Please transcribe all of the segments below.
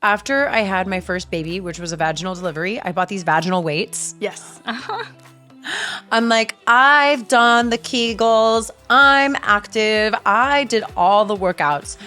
after I had my first baby, which was a vaginal delivery, I bought these vaginal weights. Yes. I'm like, I've done the Kegels. I'm active. I did all the workouts.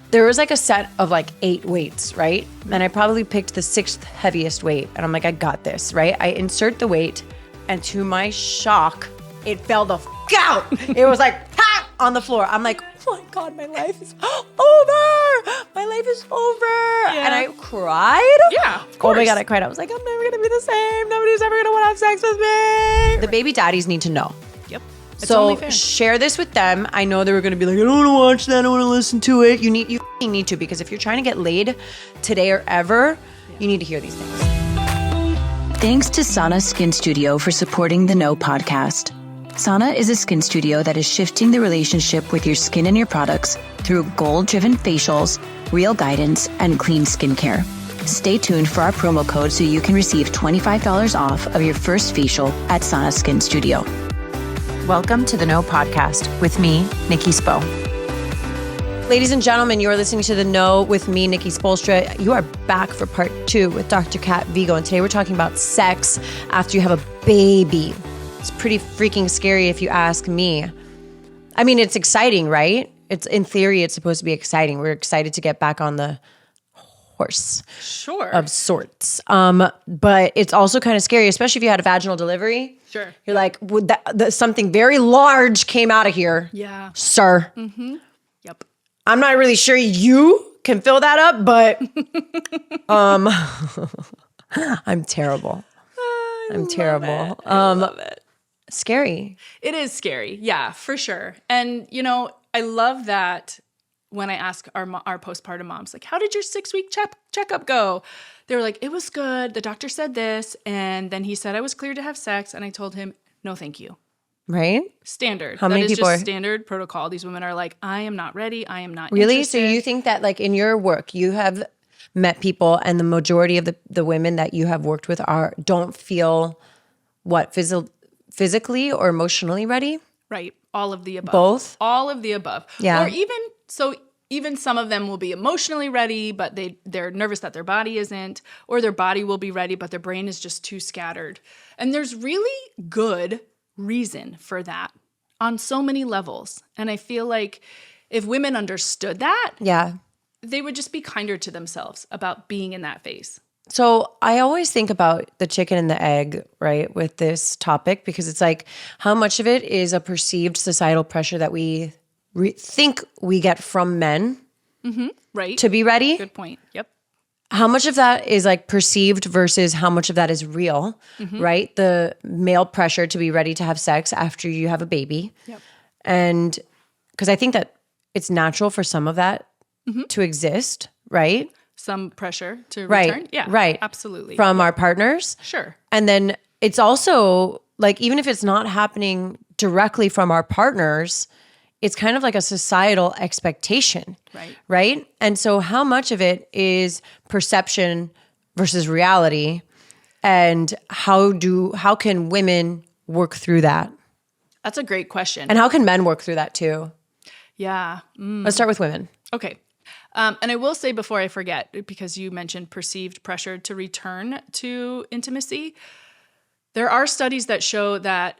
There was like a set of like 8 weights, right? And I probably picked the 6th heaviest weight. And I'm like, I got this, right? I insert the weight, and to my shock, it fell the f*** out. It was like, ha! On the floor. I'm like, oh my God, my life is over. My life is over. Yeah. And I cried. Yeah, of course. Oh my God, I cried. I was like, I'm never going to be the same. Nobody's ever going to want to have sex with me. The baby daddies need to know. Yep. It's So only fair. share this with them. I know they were going to be like, I don't want to watch that. I don't want to listen to it. You f***ing need to, because if you're trying to get laid today or ever, you need to hear these things. Thanks to Sana Skin Studio for supporting the No podcast. Sana is a skin studio that is shifting the relationship with your skin and your products through goal-driven facials, real guidance, and clean skincare. Stay tuned for our promo code so you can receive $25 off of your first facial at Sana Skin Studio. Welcome to the No Podcast with me, Nikki Spo. Ladies and gentlemen, you are listening to the No with me, Nikki Spolstra. You are back for part 2 with Dr. Kat Vigo, and today we're talking about sex after you have a baby. It's pretty freaking scary if you ask me. I mean, it's exciting, right? It's in theory, it's supposed to be exciting. We're excited to get back on the horse. Sure. Of sorts. But it's also kind of scary, especially if you had a vaginal delivery. Sure. You're like, would something very large came out of here. Yeah. Sir. Mm-hmm. Yep. I'm not really sure you can fill that up, but I'm terrible. I'm terrible. I love it. Scary. It is scary. Yeah, for sure. And, I love that when I ask our postpartum moms, like, how did your 6-week checkup go? They were like, it was good. The doctor said this. And then he said I was cleared to have sex. And I told him, no, thank you. Right? Standard. How many people just are standard protocol. These women are like, I am not ready. I am not Really? interested. So you think that like in your work, you have met people and the majority of the women that you have worked with don't feel physically or emotionally ready? Right. All of the above. Both? All of the above. Yeah. Or even some of them will be emotionally ready, but they're nervous that their body isn't, or their body will be ready, but their brain is just too scattered. And there's really good reason for that on so many levels. And I feel like if women understood that, Yeah. they would just be kinder to themselves about being in that phase. So I always think about the chicken and the egg, right, with this topic, because it's like how much of it is a perceived societal pressure that we think we get from men Right. to be ready. Good point. Yep. How much of that is like perceived versus how much of that is real, right? The male pressure to be ready to have sex after you have a baby. Yep. And because I think that it's natural for some of that to exist, right? Some pressure to Right. return. Yeah. Right. Absolutely. From our partners. Sure. And then it's also like, even if it's not happening directly from our partners, it's kind of like a societal expectation. Right. Right? And so how much of it is perception versus reality? And how can women work through that? That's a great question. And how can men work through that too? Yeah. Let's start with women. Okay. And I will say before I forget, because you mentioned perceived pressure to return to intimacy, there are studies that show that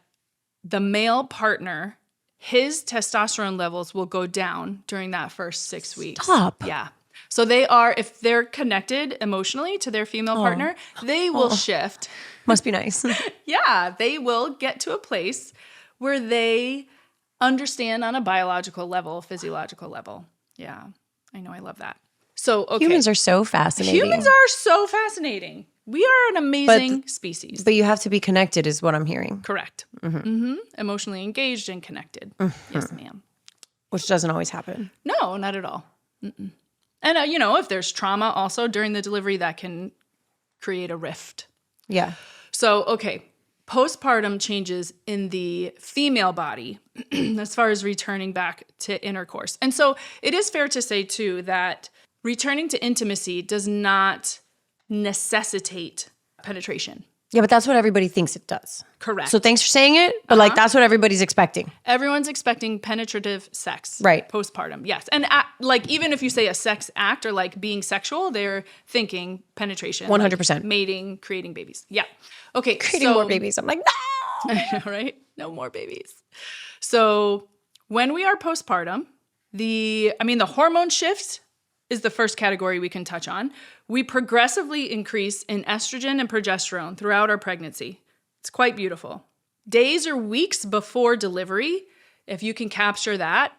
the male partner, his testosterone levels will go down during that first 6 weeks. Stop. Yeah. So if they're connected emotionally to their female partner, they will shift. Must be nice. Yeah, they will get to a place where they understand on a biological level, physiological level. Yeah, I know, I love that. So, okay. Humans are so fascinating. Humans are so fascinating. We are an amazing species. But you have to be connected is what I'm hearing. Correct. Emotionally engaged and connected. Yes, ma'am. Which doesn't always happen. No, not at all. Mm-mm. And, if there's trauma also during the delivery, that can create a rift. Yeah. So, okay, postpartum changes in the female body as far as returning back to intercourse. And so it is fair to say, too, that returning to intimacy does not necessitate penetration. Yeah, but that's what everybody thinks it does. Correct. So thanks for saying it, but like that's what everybody's expecting. Everyone's expecting penetrative sex. Right. Postpartum, yes. And like even if you say a sex act or like being sexual, they're thinking penetration. 100%. Like mating, creating babies. Yeah. Okay. Creating more babies. I'm like, no. I know, right? No more babies. So when we are postpartum, the hormone shift is the first category we can touch on. We progressively increase in estrogen and progesterone throughout our pregnancy. It's quite beautiful. Days or weeks before delivery, if you can capture that,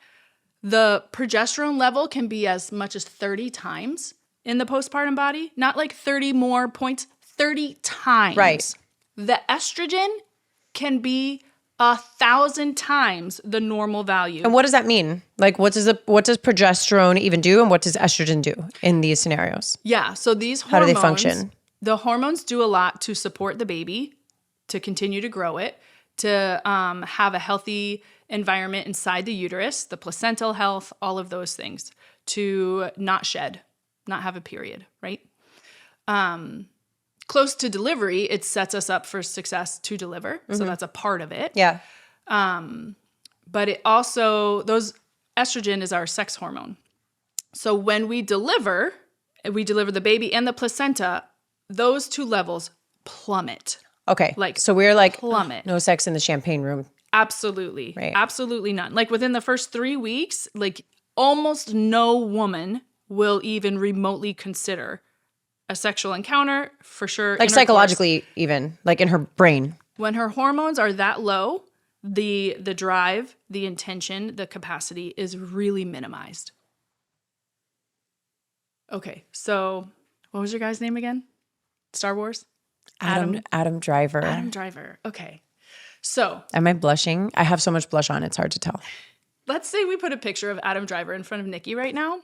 the progesterone level can be as much as 30 times in the postpartum body. Not like 30 more points, 30 times. Right. The estrogen can be 1,000 times the normal value. And what does that mean? Like, what does progesterone even do, and what does estrogen do in these scenarios? Yeah, so these hormones, how do they function? The hormones do a lot to support the baby, to continue to grow it, to have a healthy environment inside the uterus, the placental health, all of those things, to not shed, not have a period, right? Close to delivery, it sets us up for success to deliver. Mm-hmm. So that's a part of it. Yeah. But it also, estrogen is our sex hormone. So when we deliver the baby and the placenta, those two levels plummet. Okay. Like, so we're like, plummet. No sex in the champagne room. Absolutely. Right. Absolutely none. Like within the first 3 weeks, like almost no woman will even remotely consider a sexual encounter, for sure. Like psychologically even, like in her brain. When her hormones are that low, the drive, the intention, the capacity is really minimized. Okay, so what was your guy's name again? Star Wars? Adam Driver. Adam Driver. Okay. So. Am I blushing? I have so much blush on, it's hard to tell. Let's say we put a picture of Adam Driver in front of Nikki right now.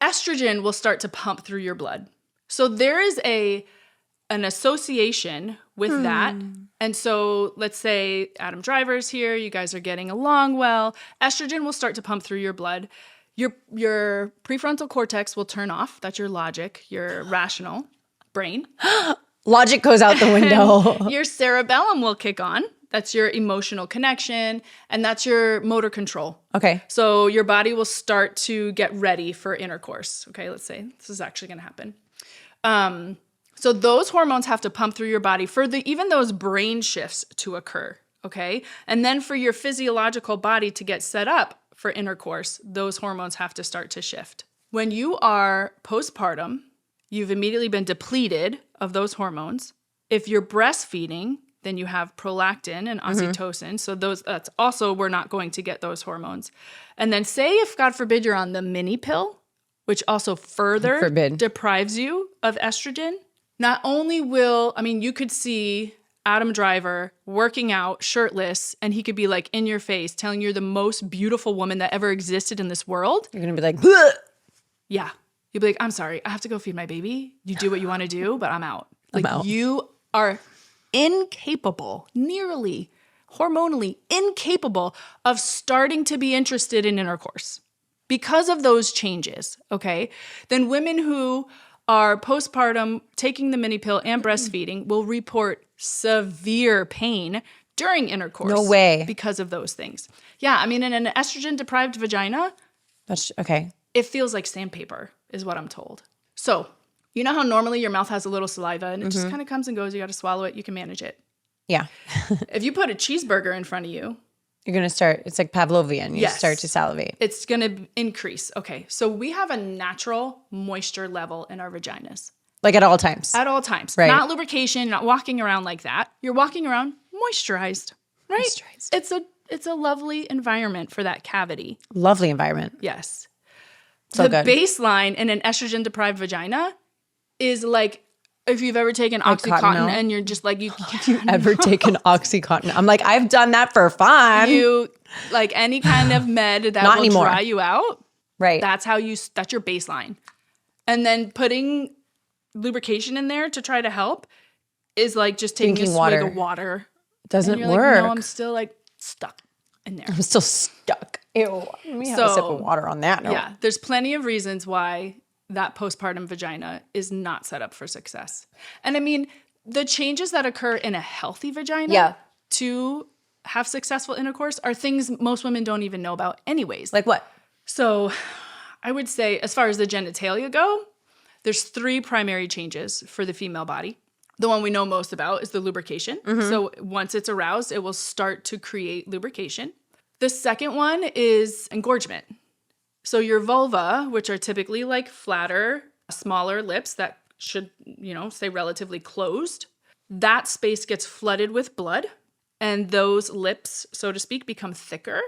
Estrogen will start to pump through your blood. So there is an association with that. And so let's say Adam Driver's here, you guys are getting along well. Estrogen will start to pump through your blood. Your prefrontal cortex will turn off. That's your logic, your rational brain. Logic goes out the window. Your cerebellum will kick on. That's your emotional connection, and that's your motor control. Okay. So your body will start to get ready for intercourse. Okay, let's say this is actually going to happen. So those hormones have to pump through your body for even those brain shifts to occur. Okay, and then for your physiological body to get set up for intercourse, those hormones have to start to shift. When you are postpartum, you've immediately been depleted of those hormones. If you're breastfeeding, then you have prolactin and oxytocin. So that's also, we're not going to get those hormones. And then say if, God forbid, you're on the mini pill, which also further deprives you of estrogen. Not only you could see Adam Driver working out shirtless, and he could be like in your face telling you're the most beautiful woman that ever existed in this world. You're going to be like, bleh. Yeah. You'll be like, I'm sorry, I have to go feed my baby. You do what you want to do, but I'm out. Like, I'm out. You are incapable, nearly hormonally incapable of starting to be interested in intercourse because of those changes, okay? Then women who are postpartum, taking the mini pill and breastfeeding will report severe pain during intercourse. No way. Because of those things. Yeah, in an estrogen-deprived vagina, that's okay. It feels like sandpaper is what I'm told. So, you know how normally your mouth has a little saliva and it just kind of comes and goes. You got to swallow it. You can manage it. Yeah. If you put a cheeseburger in front of you, you're going to start, it's like Pavlovian. You start to salivate. It's going to increase. Okay. So we have a natural moisture level in our vaginas. Like at all times. At all times. Right. Not lubrication, not walking around like that. You're walking around moisturized, right? Moisturized. It's a lovely environment for that cavity. Lovely environment. Yes. So the good. baseline in an estrogen-deprived vagina is like if you've ever taken OxyContin and you're just like, you ever taken OxyContin? I'm like, I've done that for fun. You like any kind of med that Not will anymore. dry you out. Right. That's your baseline. And then putting lubrication in there to try to help is like just taking a swig of water. It doesn't and work. Like, no, I'm still like stuck in there. I'm still stuck. Ew. Let me have a sip of water on that note. Yeah. There's plenty of reasons why that postpartum vagina is not set up for success. And the changes that occur in a healthy vagina to have successful intercourse are things most women don't even know about anyways. Like what? So I would say as far as the genitalia go, there's 3 primary changes for the female body. The one we know most about is the lubrication. So once it's aroused, it will start to create lubrication. The second one is engorgement. So your vulva, which are typically like flatter, smaller lips that should, stay relatively closed, that space gets flooded with blood, and those lips, so to speak, become thicker,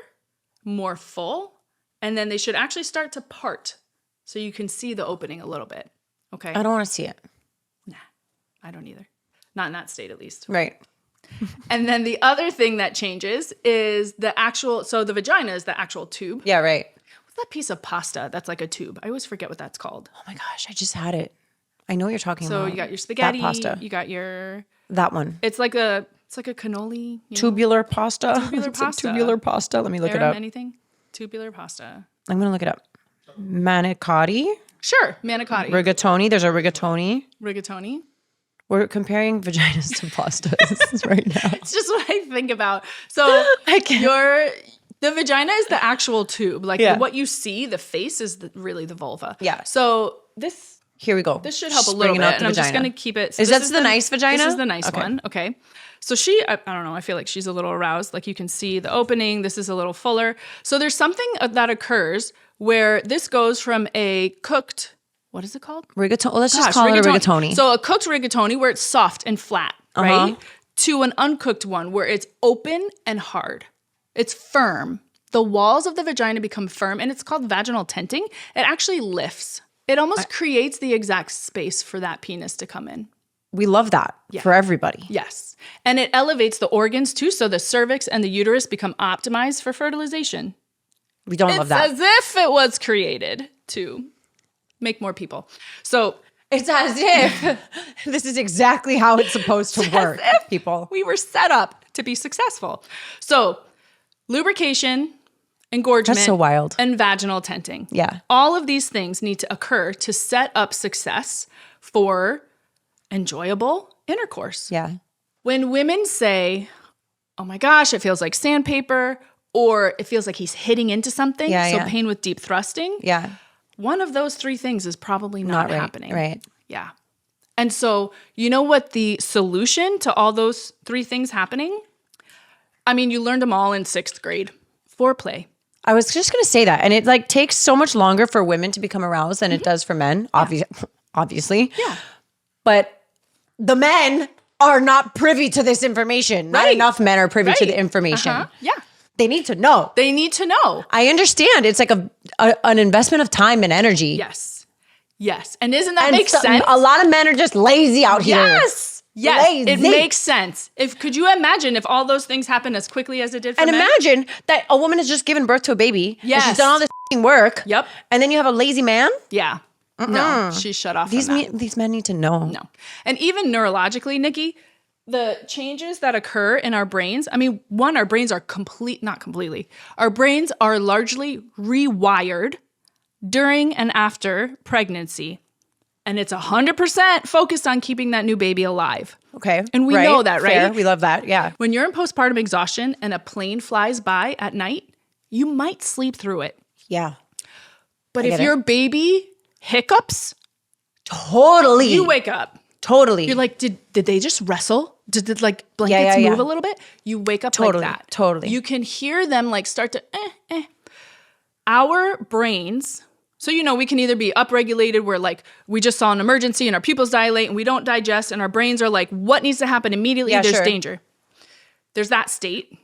more full, and then they should actually start to part so you can see the opening a little bit. Okay? I don't want to see it. Nah, I don't either. Not in that state, at least. Right. And then the other thing that changes is the vagina is the actual tube. Yeah, right. What's that piece of pasta that's like a tube? I always forget what that's called. Oh my gosh, I just had it. I know what you're talking about. So you got your spaghetti. That pasta. You got your... That one. It's like a cannoli. Tubular pasta. Tubular pasta. Tubular pasta. Let me look it up. Anything? Tubular pasta. I'm going to look it up. Manicotti. Sure. Manicotti. Rigatoni. There's a rigatoni. Rigatoni. We're comparing vaginas to pastas right now. It's just what I think about. So the vagina is the actual tube. Like what you see, the face is really the vulva. Yeah. So here we go. This should help a little bit. And I'm just going to keep it. So is that the nice vagina? This is the nice one. Okay. So I don't know. I feel like she's a little aroused. Like you can see the opening. This is a little fuller. So there's something that occurs where this goes from a cooked, what is it called? Rigatoni. Let's just call it a rigatoni. So a cooked rigatoni where it's soft and flat, right? To an uncooked one where it's open and hard. It's firm. The walls of the vagina become firm, and it's called vaginal tenting. It actually lifts. It almost creates the exact space for that penis to come in. We love that for everybody. Yes. And it elevates the organs too, so the cervix and the uterus become optimized for fertilization. We don't love that. It's as if it was created to make more people. So it's as if this is exactly how it's supposed to work, people. We were set up to be successful. So lubrication, engorgement, that's so wild, and vaginal tenting. Yeah. All of these things need to occur to set up success for enjoyable intercourse. Yeah. When women say, oh my gosh, it feels like sandpaper, or it feels like he's hitting into something, pain with deep thrusting. Yeah. One of those 3 things is probably not happening. Right. Yeah. And so, you know what the solution to all those 3 things happening? I mean, you learned them all in 6th grade. Foreplay. I was just going to say that. And it takes so much longer for women to become aroused than it does for men, obviously. Yeah. But the men are not privy to this information. Not enough men are privy to the information. Yeah. They need to know. They need to know. I understand. It's like an investment of time and energy. Yes. Yes. And isn't that make sense? A lot of men are just lazy out here. Yes. Yes. Lazy. It makes sense. Could you imagine if all those things happened as quickly as it did for men? And imagine that a woman has just given birth to a baby. Yes. And she's done all this work. Yep. And then you have a lazy man. Yeah. No, she's shut off These men need to know. No. And even neurologically, Nikki, the changes that occur in our brains, I mean, our brains are not completely. Our brains are largely rewired during and after pregnancy. And it's 100% focused on keeping that new baby alive. Okay. And we know that, right? Fair. We love that. Yeah. When you're in postpartum exhaustion and a plane flies by at night, you might sleep through it. Yeah. But if your baby hiccups, totally, you wake up. Totally. You're like, did they just wrestle? Did blankets move a little bit? You wake up like that. Totally. You can hear them start to Our brains, so we can either be upregulated where we just saw an emergency and our pupils dilate and we don't digest and our brains are like, what needs to happen immediately? Yeah, There's danger. There's that state.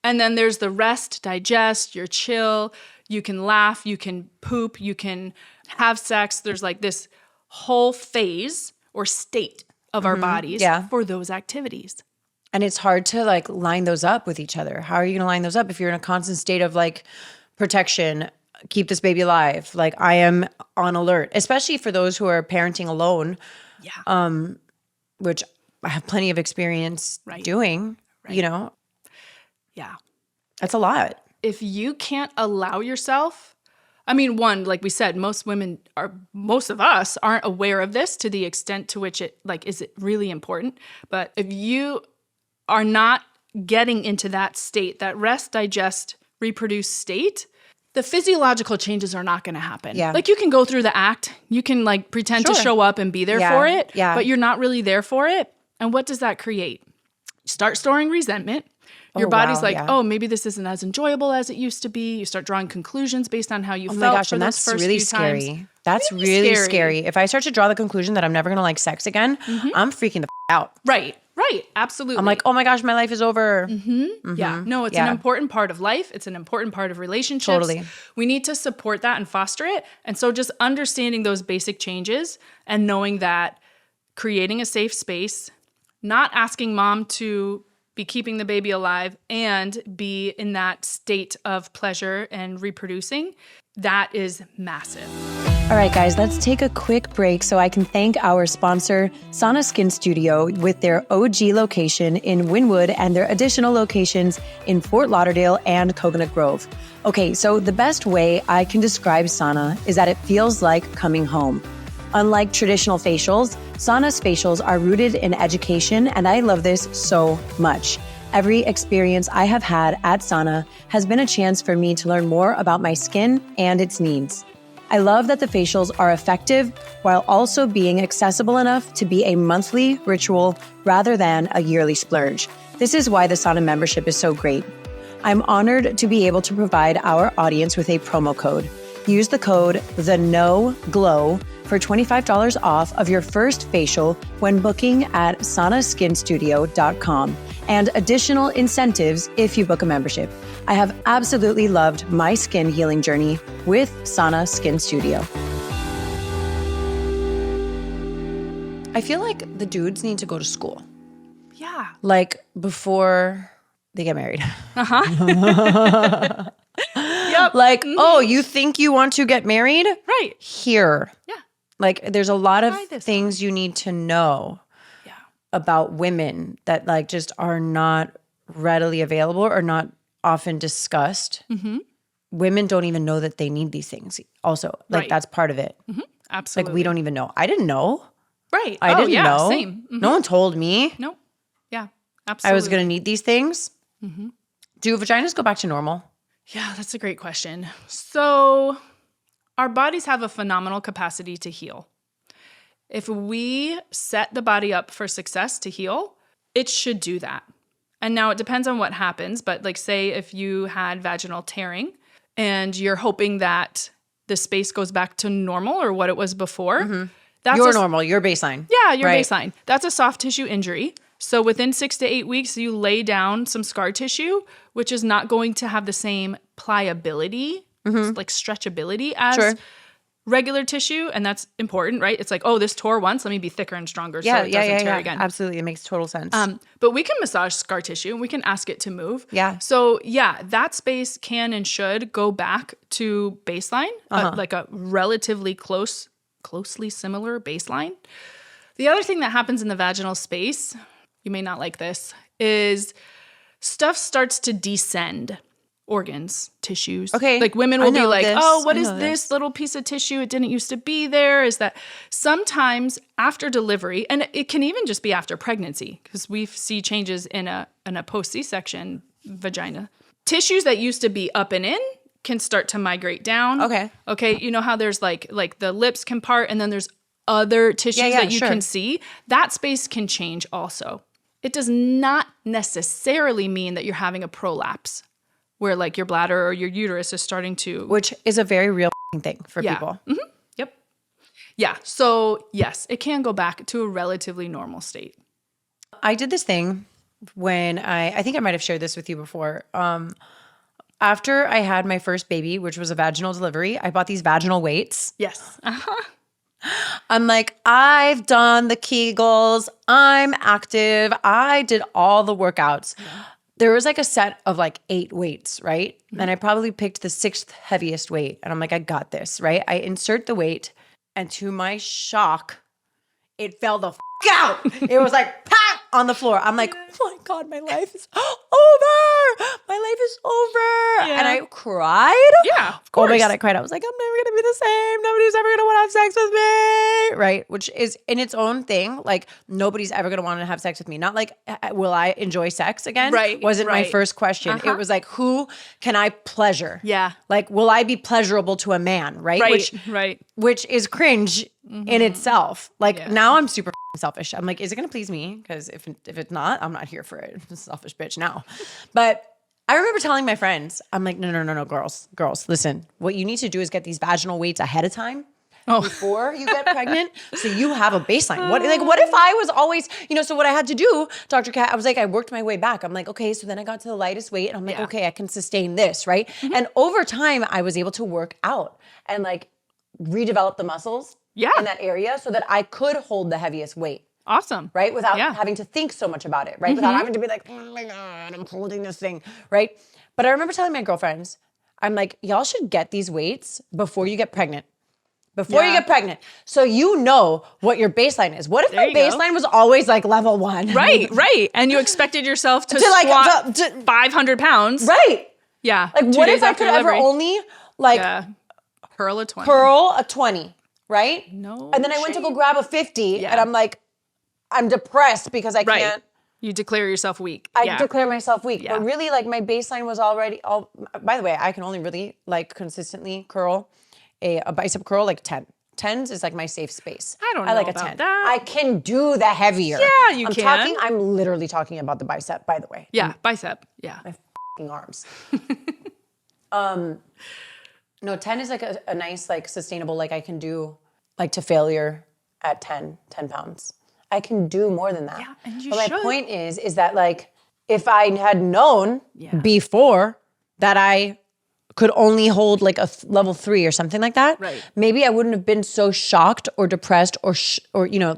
And then there's the rest, digest, you're chill, you can laugh, you can poop, you can have sex. There's this whole phase or state of our bodies for those activities. And it's hard to line those up with each other. How are you going to line those up if you're in a constant state of protection, keep this baby alive? I am on alert, especially for those who are parenting alone. Yeah. Which I have plenty of experience doing, Yeah. That's a lot. If you can't allow yourself I mean, one, like we said, most of us aren't aware of this to the extent to which it, like, is it really important? But if you are not getting into that state, that rest, digest, reproduce state, the physiological changes are not going to happen. Yeah. Like, you can go through the act, you can like pretend to show up and be there for it, but you're not really there for it. And what does that create? Start storing resentment. Your body's oh, maybe this isn't as enjoyable as it used to be. You start drawing conclusions based on how you felt. Oh my gosh, and that's really scary. Times. That's really scary. If I start to draw the conclusion that I'm never going to like sex again, I'm freaking the out. Right. Absolutely. I'm like, oh my gosh, my life is over. Yeah. No, it's an important part of life. It's an important part of relationships. Totally. We need to support that and foster it. And so just understanding those basic changes and knowing that creating a safe space, not asking mom to be keeping the baby alive and be in that state of pleasure and reproducing, that is massive. All right, guys, let's take a quick break so I can thank our sponsor, Sana Skin Studio, with their OG location in Wynwood and their additional locations in Fort Lauderdale and Coconut Grove. Okay, so the best way I can describe Sana is that it feels like coming home. Unlike traditional facials, Sana's facials are rooted in education, and I love this so much. Every experience I have had at Sana has been a chance for me to learn more about my skin and its needs. I love that the facials are effective while also being accessible enough to be a monthly ritual rather than a yearly splurge. This is why the Sana membership is so great. I'm honored to be able to provide our audience with a promo code. Use the code THENOGLOW for $25 off of your first facial when booking at sanaskinstudio.com and additional incentives if you book a membership. I have absolutely loved my skin healing journey with Sana Skin Studio. I feel like the dudes need to go to school. Yeah. Like before they get married. Yep. Like, oh, you think you want to get married? Right. Here. Yeah. Like, there's a lot of things you need to know about women that like just are not readily available or not often discussed. Women don't even know that they need these things also. Like, that's part of it. Absolutely. Like, we don't even know. I didn't know. Right. I didn't know. Same. No one told me. Nope. Yeah, absolutely. I was going to need these things. Do vaginas go back to normal? Yeah, that's a great question. So our bodies have a phenomenal capacity to heal. If we set the body up for success to heal, it should do that. And now it depends on what happens, but like say if you had vaginal tearing and you're hoping that the space goes back to normal or what it was before. That's normal, your baseline. Yeah, your baseline. That's a soft tissue injury. So within 6 to 8 weeks, you lay down some scar tissue, which is not going to have the same pliability, like stretchability as regular tissue. And that's important, right? It's like, oh, this tore once, let me be thicker and stronger so it doesn't tear again. Absolutely. It makes total sense. But we can massage scar tissue and we can ask it to move. Yeah. So yeah, that space can and should go back to baseline, like a relatively closely similar baseline. The other thing that happens in the vaginal space, you may not like this, is stuff starts to descend. Organs, tissues. Okay. Like women will be like, this. oh, what is this little piece of tissue? It didn't used to be there. Is that sometimes after delivery, and it can even just be after pregnancy, because we see changes in a post C-section vagina. Tissues that used to be up and in can start to migrate down. Okay. You know how there's like the lips can part and then there's other tissues that you can see? That space can change also. It does not necessarily mean that you're having a prolapse where like your bladder or your uterus is starting to... Which is a very real thing for people. Yep. Yeah. So yes, it can go back to a relatively normal state. I did this thing when I think I might have shared this with you before. After I had my first baby, which was a vaginal delivery, I bought these vaginal weights. Yes. I'm like, I've done the Kegels. I'm active. I did all the workouts. There was like a set of like 8 weights, right? And I probably picked the 6th heaviest weight. And I'm like, I got this, right? I insert the weight. And to my shock, it fell the out. It was like, pop! on the floor. I'm like, oh my God, my life is over. My life is over. Yeah. And I cried. Yeah, of course. Oh my God, I cried. I was like, I'm never going to be the same. Nobody's ever going to want to have sex with me. Right. Which is in its own thing. Like, nobody's ever going to want to have sex with me. Not like, will I enjoy sex again? Right, Wasn't my right. first question. It was like, who can I pleasure? Yeah. Like, will I be pleasurable to a man? Right. Right. Which is cringe in itself. Like, Yeah. now I'm super selfish. I'm like, is it going to please me? Because if it's not, I'm not here for it. I'm a selfish bitch now. But I remember telling my friends, I'm like, no, girls, listen, what you need to do is get these vaginal weights ahead of time. Before you get pregnant, so you have a baseline. What if I was always, so what I had to do, Dr. Kat, I was like, I worked my way back. I'm like, okay, so then I got to the lightest weight and I'm like, okay, I can sustain this, right? And over time, I was able to work out and like redevelop the muscles in that area so that I could hold the heaviest weight. Awesome. Right? Without having to think so much about it, right? Without having to be like, oh my God, I'm holding this thing, right? But I remember telling my girlfriends, I'm like, y'all should get these weights before you get pregnant. Before you get pregnant. So you know what your baseline is. What if my baseline was always like level 1? Right. And you expected yourself to squat 500 pounds. Right. Yeah. Like, what if I could ever only like curl a 20? Curl a 20, right? No. And then I went to go grab a 50 and I'm like, I'm depressed because I can't. You declare yourself weak. I declare myself weak. But really, like, my baseline was already by the way, I can only really like consistently curl a bicep curl like 10. 10s is like my safe space. I don't know like a about 10. that. I can do the heavier. Yeah, you can. I'm literally talking about the bicep, by the way. Yeah, bicep. Yeah. My f***ing arms. No, 10 is like a nice, like, sustainable, like I can do like to failure at 10 pounds. I can do more than that. Yeah, and you but should. My point is that like, if I had known before that I could only hold like a level 3 or something like that, maybe I wouldn't have been so shocked or depressed or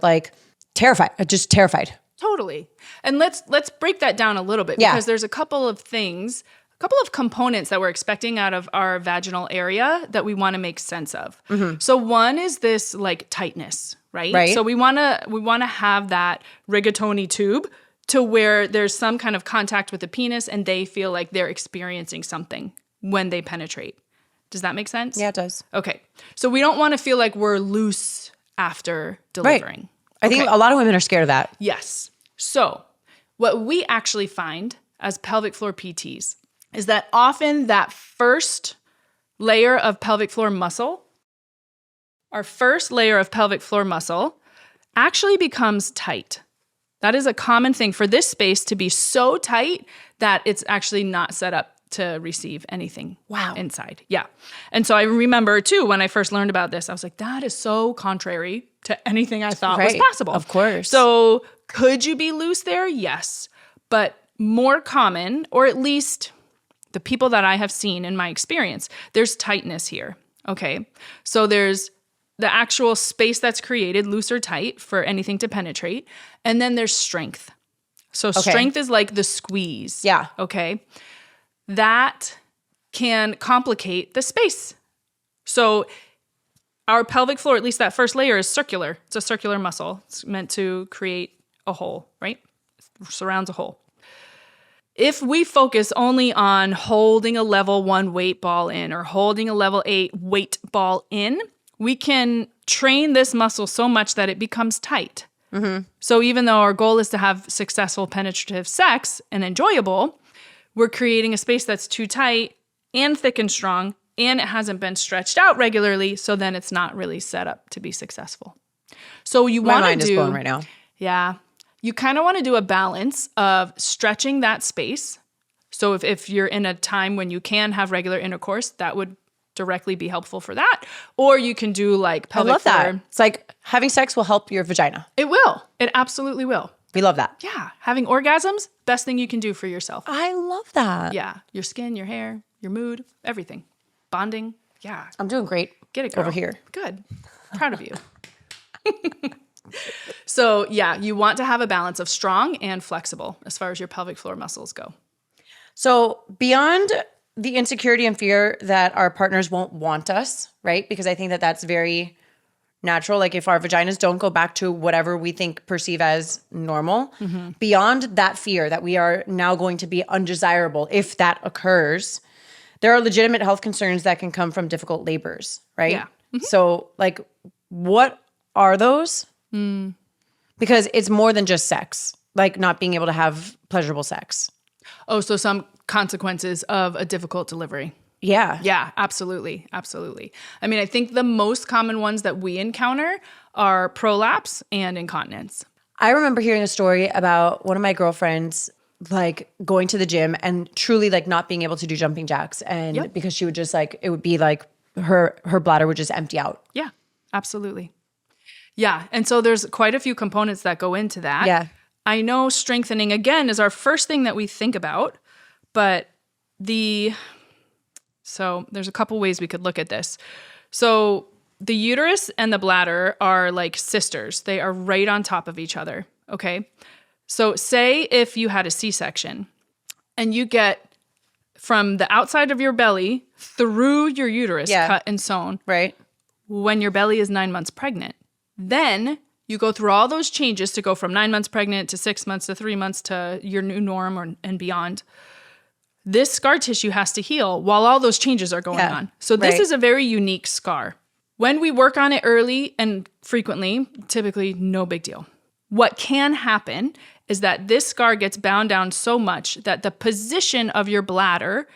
like terrified, just terrified. Totally. And let's break that down a little bit because there's a couple of components that we're expecting out of our vaginal area that we want to make sense of. So one is this like tightness, right? So we want to have that rigatoni tube to where there's some kind of contact with the penis and they feel like they're experiencing something when they penetrate. Does that make sense? Yeah, it does. Okay. So we don't want to feel like we're loose after delivering. Right. I think a lot of women are scared of that. Yes. So what we actually find as pelvic floor PTs is that often that first layer of pelvic floor muscle, actually becomes tight. That is a common thing for this space to be so tight that it's actually not set up to receive anything inside. Yeah. And so I remember too, when I first learned about this, I was like, that is so contrary to anything I thought was possible. Of course. So could you be loose there? Yes. But more common, or at least the people that I have seen in my experience, there's tightness here. Okay. So there's the actual space that's created, loose or tight, for anything to penetrate. And then there's strength. So strength is like the squeeze. Yeah. Okay. That can complicate the space. So our pelvic floor, at least that first layer, is circular. It's a circular muscle. It's meant to create a hole, right? It surrounds a hole. If we focus only on holding a level 1 weight ball in or holding a level 8 weight ball in, we can train this muscle so much that it becomes tight. So even though our goal is to have successful penetrative sex and enjoyable, we're creating a space that's too tight and thick and strong, and it hasn't been stretched out regularly, so then it's not really set up to be successful. So you want to do— My mind is blown right now. Yeah. You kind of want to do a balance of stretching that space. So if you're in a time when you can have regular intercourse, that would directly be helpful for that. Or you can do like pelvic floor. I love that. It's like having sex will help your vagina. It will. It absolutely will. We love that. Yeah. Having orgasms, best thing you can do for yourself. I love that. Yeah. Your skin, your hair, your mood, everything. Bonding. Yeah. I'm doing great. Get it, girl. Over here. Good. Proud of you. So yeah, you want to have a balance of strong and flexible as far as your pelvic floor muscles go. So beyond the insecurity and fear that our partners won't want us, right? Because I think that that's very natural, like if our vaginas don't go back to whatever we perceive as normal, beyond that fear that we are now going to be undesirable if that occurs, there are legitimate health concerns that can come from difficult labors, right? Yeah. So like, what are those? Because it's more than just sex, like not being able to have pleasurable sex. Oh, so some consequences of a difficult delivery. Yeah. Yeah, absolutely. Absolutely. I mean, I think the most common ones that we encounter are prolapse and incontinence. I remember hearing a story about one of my girlfriends like going to the gym and truly like not being able to do jumping jacks. And because she would just like, it would be like her bladder would just empty out. Yeah, absolutely. Yeah. And so there's quite a few components that go into that. Yeah. I know strengthening, again, is our first thing that we think about, but so there's a couple ways we could look at this. So the uterus and the bladder are like sisters. They are right on top of each other, okay? So say if you had a C-section and you get from the outside of your belly through your uterus cut and sewn. Right. When your belly is 9 months pregnant. Then you go through all those changes to go from 9 months pregnant to 6 months to 3 months to your new norm and beyond. This scar tissue has to heal while all those changes are going on. So this is a very unique scar. When we work on it early and frequently, typically no big deal. What can happen is that this scar gets bound down so much that the position of your bladder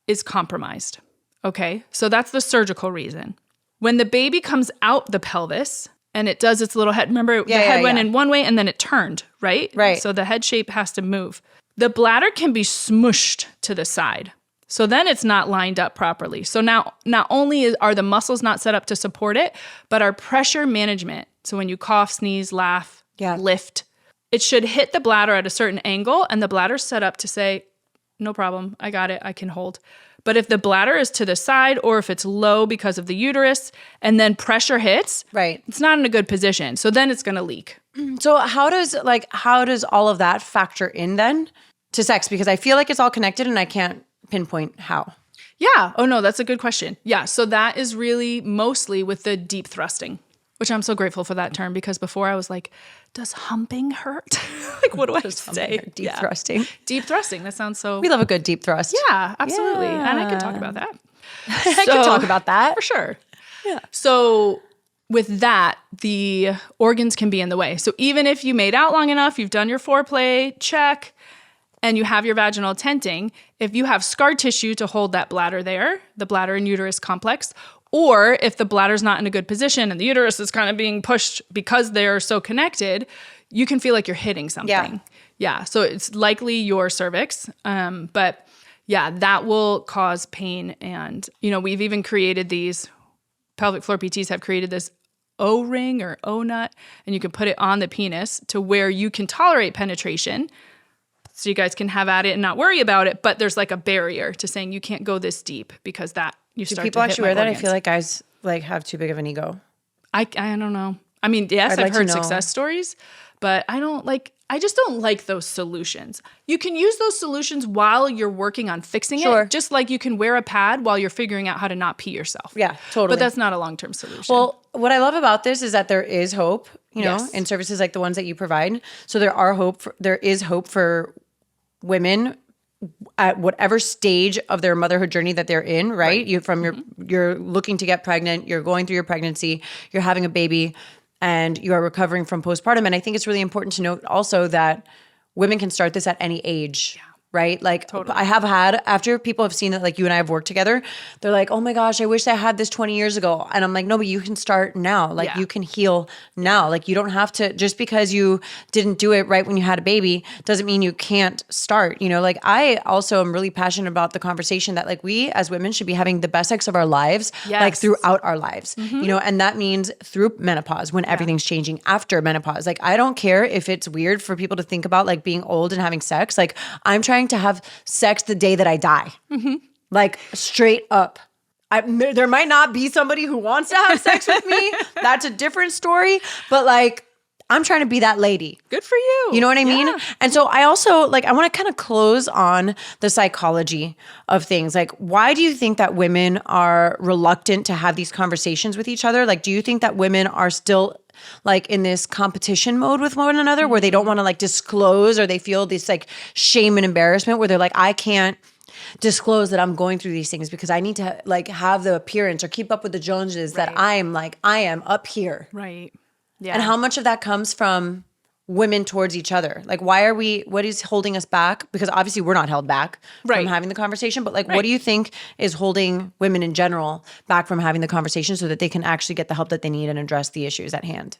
is compromised. Okay, so that's the surgical reason. When the baby comes out the pelvis and it does its little head, remember the head went in one way and then it turned, right? Right. So the head shape has to move. The bladder can be smushed to the side. So then it's not lined up properly. So now not only are the muscles not set up to support it, but our pressure management. So when you cough, sneeze, laugh, lift, it should hit the bladder at a certain angle and the bladder's set up to say, no problem, I got it, I can hold. But if the bladder is to the side or if it's low because of the uterus and then pressure hits, it's not in a good position. So then it's going to leak. So how does all of that factor in then to sex? Because I feel like it's all connected and I can't pinpoint how. Yeah. Oh no, that's a good question. Yeah. So that is really mostly with the deep thrusting, which I'm so grateful for that term because before I was like, does humping hurt? Like, what do I say? Deep thrusting. Deep thrusting. That sounds so. We love a good deep thrust. Yeah, absolutely. Yeah. And I could talk about that. I can talk about that. For sure. Yeah. So with that, the organs can be in the way. So even if you made out long enough, you've done your foreplay, check, and you have your vaginal tenting, if you have scar tissue to hold that bladder there, the bladder and uterus complex, or if the bladder's not in a good position and the uterus is kind of being pushed because they're so connected, you can feel like you're hitting something. Yeah. So it's likely your cervix. But yeah, that will cause pain. And, we've even created these, pelvic floor PTs have created this O-ring or O-nut, and you can put it on the penis to where you can tolerate penetration. So you guys can have at it and not worry about it. But there's like a barrier to saying you can't go this deep because that you start to hit my organs. Do people actually wear that? I feel like guys like have too big of an ego. I don't know. I mean, yes, I've heard success stories, but I just don't like those solutions. You can use those solutions while you're working on fixing it, just like you can wear a pad while you're figuring out how to not pee yourself. Yeah, totally. But that's not a long-term solution. Well, what I love about this is that there is hope, in services like the ones that you provide. So there is hope for women at whatever stage of their motherhood journey that they're in, right? You're looking to get pregnant, you're going through your pregnancy, you're having a baby, and you are recovering from postpartum. And I think it's really important to note also that women can start this at any age. Right? Like totally. I have had, after people have seen that like you and I have worked together, they're like, oh my gosh, I wish I had this 20 years ago. And I'm like, no, but you can start now. Like you can heal now. Like you don't have to, just because you didn't do it right when you had a baby doesn't mean you can't start. Like I also am really passionate about the conversation that like we as women should be having the best sex of our lives, like throughout our lives, and that means through menopause when everything's changing, after menopause. Like I don't care if it's weird for people to think about like being old and having sex. Like I'm trying to have sex the day that I die. Like straight up. There might not be somebody who wants to have sex with me. That's a different story. But like, I'm trying to be that lady. Good for you. You know what I mean? And so I also I want to kind of close on the psychology of things. Like, why do you think that women are reluctant to have these conversations with each other? Like, do you think that women are still like in this competition mode with one another where they don't want to like disclose, or they feel this like shame and embarrassment where they're like, I can't disclose that I'm going through these things because I need to like have the appearance or keep up with the Joneses that I am up here. Right. Yeah. And how much of that comes from women towards each other? Like, what is holding us back? Because obviously we're not held back from having the conversation, but like, what do you think is holding women in general back from having the conversation so that they can actually get the help that they need and address the issues at hand?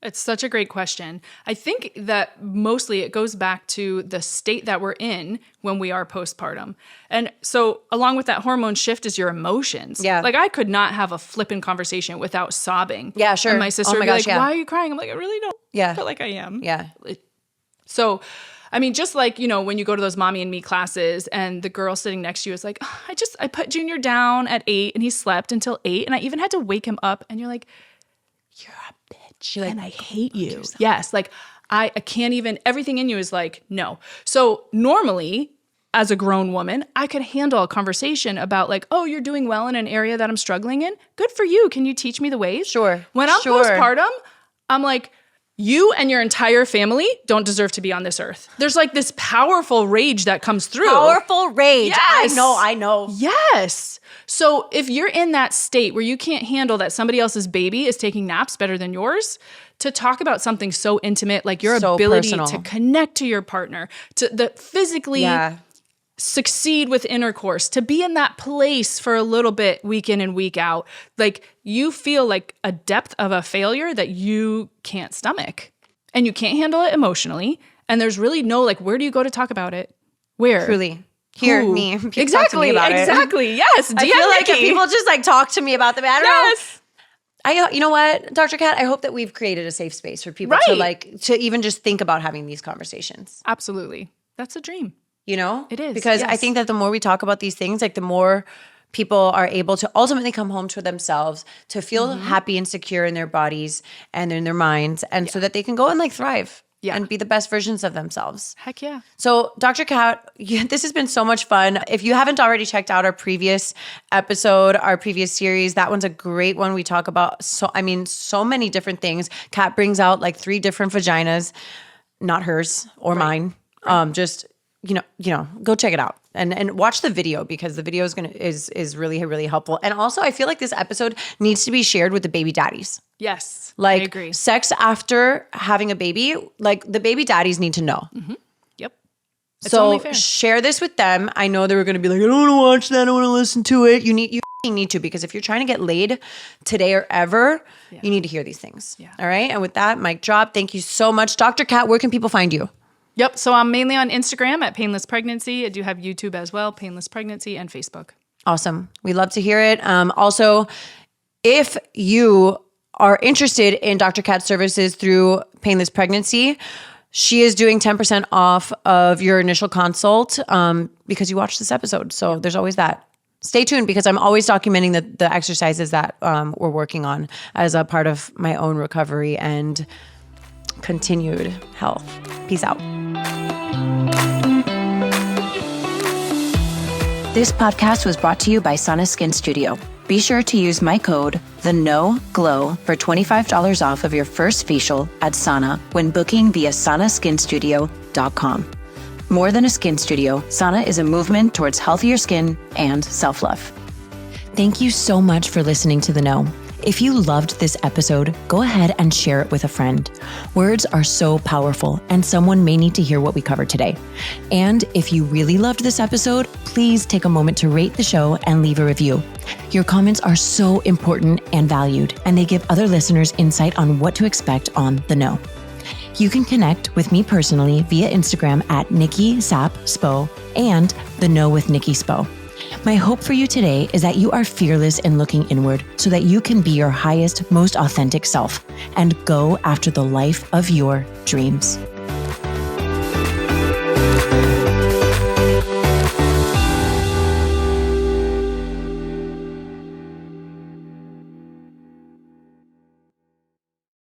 It's such a great question. I think that mostly it goes back to the state that we're in when we are postpartum. And so along with that hormone shift is your emotions. Yeah. Like I could not have a flippant conversation without sobbing. Yeah, sure. And my sister would be like, yeah. why are you crying? I'm like, I really don't feel like I am. Yeah. So, I mean, just like, you know, when you go to those mommy and me classes and the girl sitting next to you is like, oh, I put Junior down at 8 and he slept until 8 and I even had to wake him up, and you're like, you're a bitch and I hate you. Yourself. Yes. Like I can't even, everything in you is like, no. So normally as a grown woman, I could handle a conversation about like, oh, you're doing well in an area that I'm struggling in. Good for you. Can you teach me the ways? Sure. When I'm postpartum, I'm like, you and your entire family don't deserve to be on this earth. There's like this powerful rage that comes through. Powerful rage. Yes. I know. Yes. So if you're in that state where you can't handle that somebody else's baby is taking naps better than yours, to talk about something so intimate, like your ability to connect to your partner, to physically succeed with intercourse, to be in that place for a little bit week in and week out, like you feel like a depth of a failure that you can't stomach and you can't handle it emotionally. And there's really no, like, where do you go to talk about it? Where? Truly. Hear me. Exactly. Talk to me about exactly. Yes. I feel like if people just like talk to me about the matter. Yes. You know what, Dr. Kat, I hope that we've created a safe space for people to even just think about having these conversations. Absolutely. That's a dream. You know? It is. Because I think that the more we talk about these things, like the more people are able to ultimately come home to themselves, to feel happy and secure in their bodies and in their minds, and so that they can go and like thrive and be the best versions of themselves. Heck yeah. So Dr. Kat, this has been so much fun. If you haven't already checked out our previous episode, our previous series, that one's a great one. We talk about so many different things. Kat brings out like 3 different vaginas, not hers or mine. Just you know, go check it out and watch the video, because the video is really, really helpful. And also I feel like this episode needs to be shared with the baby daddies. Yes, like I agree. Sex after having a baby, like the baby daddies need to know. Mm-hmm. Yep. It's so only fair. Share this with them. I know they were going to be like, I don't want to watch that. I don't want to listen to it. You need to, because if you're trying to get laid today or ever, you need to hear these things. Yeah. All right. And with that, mic drop. Thank you so much. Dr. Kat, where can people find you? Yep. So I'm mainly on Instagram at Painless Pregnancy. I do have YouTube as well, Painless Pregnancy, and Facebook. Awesome. We love to hear it. Also, if you are interested in Dr. Kat's services through Painless Pregnancy, she is doing 10% off of your initial consult because you watched this episode. So there's always that. Stay tuned, because I'm always documenting the exercises that we're working on as a part of my own recovery and continued health. Peace out. This podcast was brought to you by Sana Skin Studio. Be sure to use my code, TheNoGlow, for $25 off of your first facial at Sana when booking via sanaskinstudio.com. More than a skin studio, Sana is a movement towards healthier skin and self-love. Thank you so much for listening to The Know. If you loved this episode, go ahead and share it with a friend. Words are so powerful, and someone may need to hear what we covered today. And if you really loved this episode, please take a moment to rate the show and leave a review. Your comments are so important and valued, and they give other listeners insight on what to expect on The Know. You can connect with me personally via Instagram at Nikki Spo and The Know with Nikki Spo. My hope for you today is that you are fearless in looking inward so that you can be your highest, most authentic self and go after the life of your dreams.